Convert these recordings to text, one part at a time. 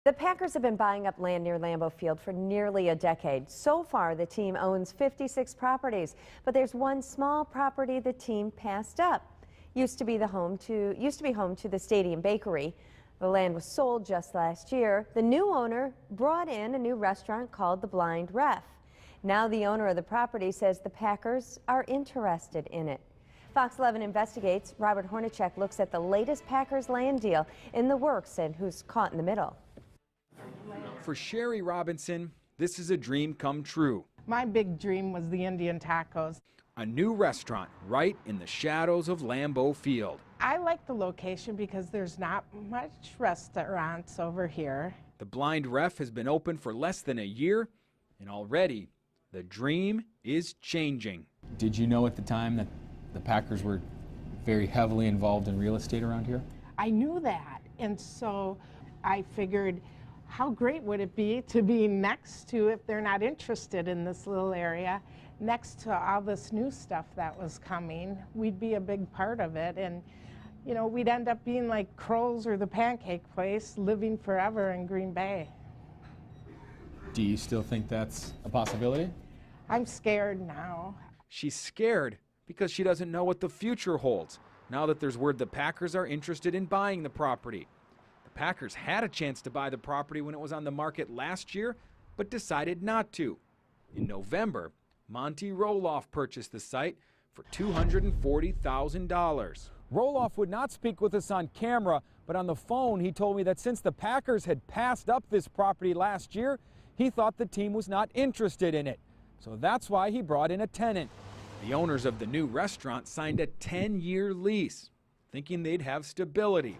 The Packers have been buying up land near Lambeau Field for nearly a decade. So far, the team owns 56 properties, but there's one small property the team passed up. Used to be home to the Stadium Bakery. The land was sold just last year. The new owner brought in a new restaurant called the Blind Ref. Now the owner of the property says the Packers are interested in it. Fox 11 Investigates. Robert Hornacek looks at the latest Packers land deal in the works and who's caught in the middle. For Sherry Robinson, this is a dream come true. My big dream was the Indian tacos. A new restaurant right in the shadows of Lambeau Field. I like the location because there's not much restaurants over here. The Blind Ref has been open for less than a year, and already the dream is changing. Did you know at the time that the Packers were very heavily involved in real estate around here? I knew that, and so I figured, how great would it be to be next to, if they're not interested in this little area, next to all this new stuff that was coming. We'd be a big part of it, and you know, we'd end up being like Kroll's or the Pancake Place, living forever in Green Bay. Do you still think that's a possibility? I'm scared now. She's scared because she doesn't know what the future holds now that there's word the Packers are interested in buying the property. The Packers had a chance to buy the property when it was on the market last year, but decided not to. In November, Monty Roloff purchased the site for $240,000. Roloff would not speak with us on camera, but on the phone he told me that since the Packers had passed up this property last year, he thought the team was not interested in it. So that's why he brought in a tenant. The owners of the new restaurant signed a 10-year lease, thinking they'd have stability.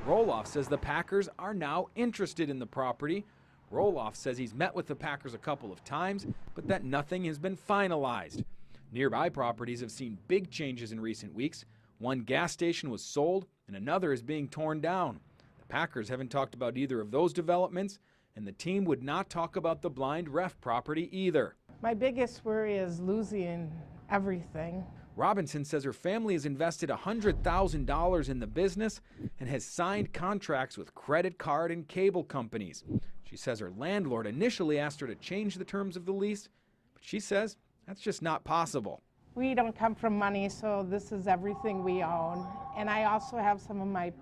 Roloff says the Packers are now interested in the property. Roloff says he's met with the Packers a couple of times, but that nothing has been finalized. Nearby properties have seen big changes in recent weeks. One gas station was sold and another is being torn down. The Packers haven't talked about either of those developments, and the team would not talk about the Blind Ref property either. My biggest worry is losing everything. Robinson says her family has invested $100,000 in the business and has signed contracts with credit card and cable companies. She says her landlord initially asked her to change the terms of the lease, but she says that's just not possible. We don't come from money, so this is everything we own. And I also have some of my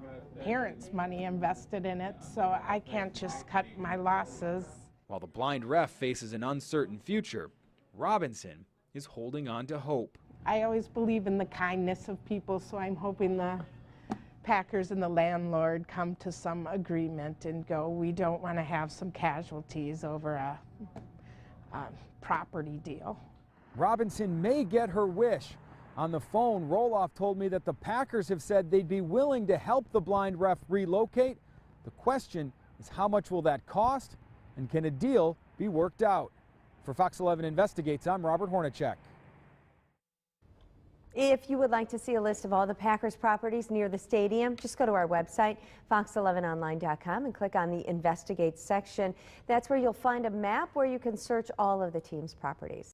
parents' money invested in it, so I can't just cut my losses. While the Blind Ref faces an uncertain future, Robinson is holding on to hope. I always believe in the kindness of people, so I'm hoping the Packers and the landlord come to some agreement and go, we don't want to have some casualties over a property deal. Robinson may get her wish. On the phone, Roloff told me that the Packers have said they'd be willing to help the Blind Ref relocate. The question is, how much will that cost, and can a deal be worked out? For Fox 11 Investigates, I'm Robert Hornacek. If you would like to see a list of all the Packers properties near the stadium, just go to our website, fox11online.com, and click on the Investigate section. That's where you'll find a map where you can search all of the team's properties.